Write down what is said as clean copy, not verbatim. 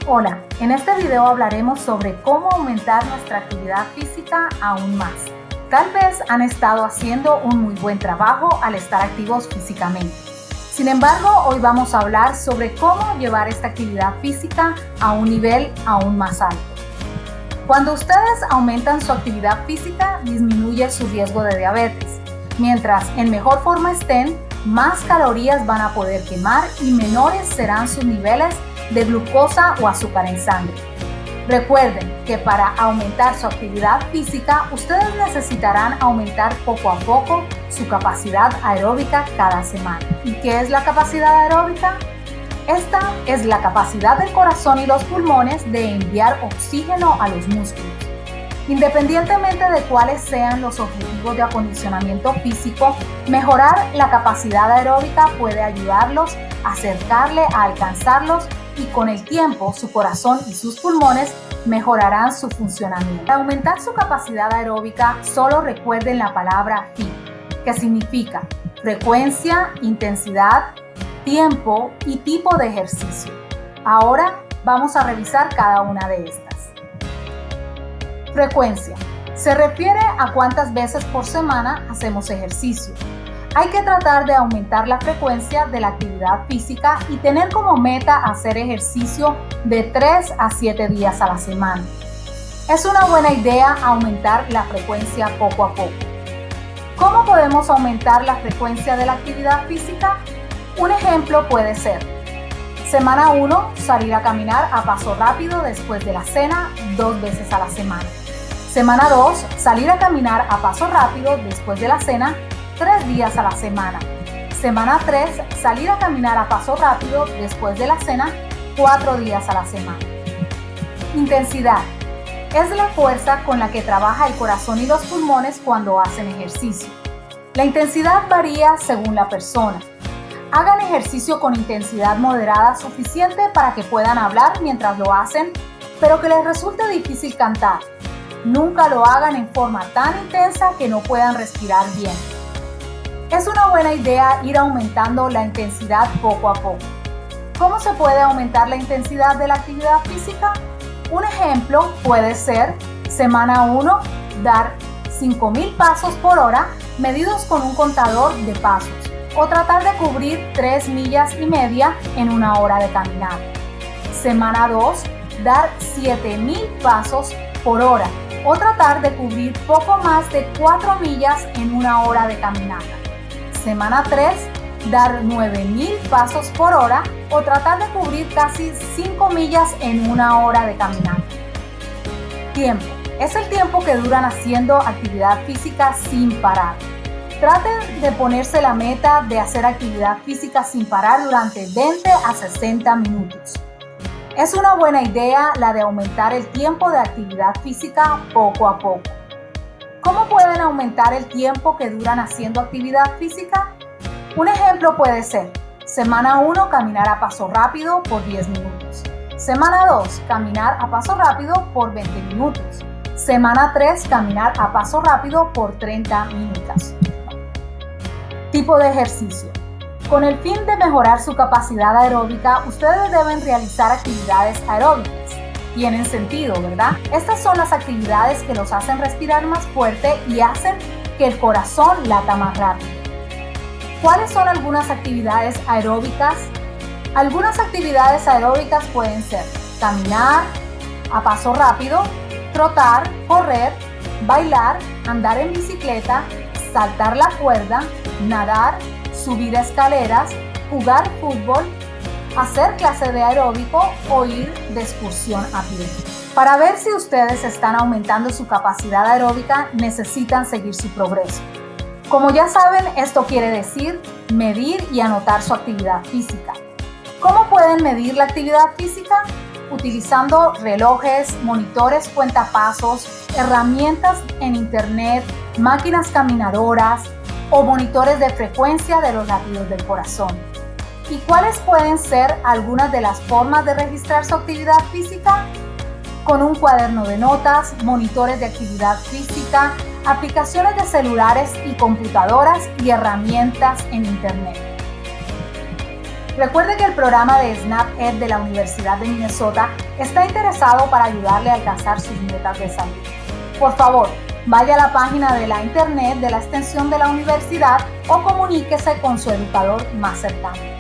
Hola, en este video hablaremos sobre cómo aumentar nuestra actividad física aún más. Tal vez han estado haciendo un muy buen trabajo al estar activos físicamente. Sin embargo, hoy vamos a hablar sobre cómo llevar esta actividad física a un nivel aún más alto. Cuando ustedes aumentan su actividad física, disminuye su riesgo de diabetes. Mientras en mejor forma estén, más calorías van a poder quemar y menores serán sus niveles de glucosa o azúcar en sangre. Recuerden que para aumentar su actividad física, ustedes necesitarán aumentar poco a poco su capacidad aeróbica cada semana. ¿Y qué es la capacidad aeróbica? Esta es la capacidad del corazón y los pulmones de enviar oxígeno a los músculos. Independientemente de cuáles sean los objetivos de acondicionamiento físico, mejorar la capacidad aeróbica puede ayudarlos a acercarle a alcanzarlos y con el tiempo su corazón y sus pulmones mejorarán su funcionamiento. Para aumentar su capacidad aeróbica, solo recuerden la palabra FIT, que significa frecuencia, intensidad, tiempo y tipo de ejercicio. Ahora vamos a revisar cada una de estas. Frecuencia. Se refiere a cuántas veces por semana hacemos ejercicio. Hay que tratar de aumentar la frecuencia de la actividad física y tener como meta hacer ejercicio de 3 a 7 días a la semana. Es una buena idea aumentar la frecuencia poco a poco. ¿Cómo podemos aumentar la frecuencia de la actividad física? Un ejemplo puede ser: semana 1, salir a caminar a paso rápido después de la cena 2 veces a la semana. Semana 2, salir a caminar a paso rápido después de la cena 3 días a la semana. Semana 3, salir a caminar a paso rápido después de la cena 4 días a la semana. Intensidad. Es la fuerza con la que trabaja el corazón y los pulmones cuando hacen ejercicio. La intensidad varía según la persona. Hagan ejercicio con intensidad moderada suficiente para que puedan hablar mientras lo hacen, pero que les resulte difícil cantar. Nunca lo hagan en forma tan intensa que no puedan respirar bien. Es una buena idea ir aumentando la intensidad poco a poco. ¿Cómo se puede aumentar la intensidad de la actividad física? Un ejemplo puede ser: semana 1, dar 5,000 pasos por hora medidos con un contador de pasos, o tratar de cubrir 3,5 millas en una hora de caminata. Semana 2, dar 7,000 pasos por hora, o tratar de cubrir poco más de 4 millas en una hora de caminata. Semana 3, dar 9,000 pasos por hora o tratar de cubrir casi 5 millas en una hora de caminata. Tiempo. Es el tiempo que duran haciendo actividad física sin parar. Traten de ponerse la meta de hacer actividad física sin parar durante 20 a 60 minutos. Es una buena idea la de aumentar el tiempo de actividad física poco a poco. ¿Cómo pueden aumentar el tiempo que duran haciendo actividad física? Un ejemplo puede ser: semana 1, caminar a paso rápido por 10 minutos. Semana 2, caminar a paso rápido por 20 minutos. Semana 3, caminar a paso rápido por 30 minutos. Tipo de ejercicio. Con el fin de mejorar su capacidad aeróbica, ustedes deben realizar actividades aeróbicas. Tienen sentido, ¿verdad? Estas son las actividades que los hacen respirar más fuerte y hacen que el corazón lata más rápido. ¿Cuáles son algunas actividades aeróbicas? Algunas actividades aeróbicas pueden ser caminar a paso rápido, trotar, correr, bailar, andar en bicicleta, saltar la cuerda, nadar, subir escaleras, jugar fútbol, hacer clase de aeróbico o ir de excursión a pie. Para ver si ustedes están aumentando su capacidad aeróbica, necesitan seguir su progreso. Como ya saben, esto quiere decir medir y anotar su actividad física. ¿Cómo pueden medir la actividad física? Utilizando relojes, monitores cuentapasos, herramientas en internet, máquinas caminadoras o monitores de frecuencia de los latidos del corazón. ¿Y cuáles pueden ser algunas de las formas de registrar su actividad física? Con un cuaderno de notas, monitores de actividad física, aplicaciones de celulares y computadoras y herramientas en internet. Recuerde que el programa de SNAP-Ed de la Universidad de Minnesota está interesado para ayudarle a alcanzar sus metas de salud. Por favor, vaya a la página de la internet de la extensión de la universidad o comuníquese con su educador más cercano.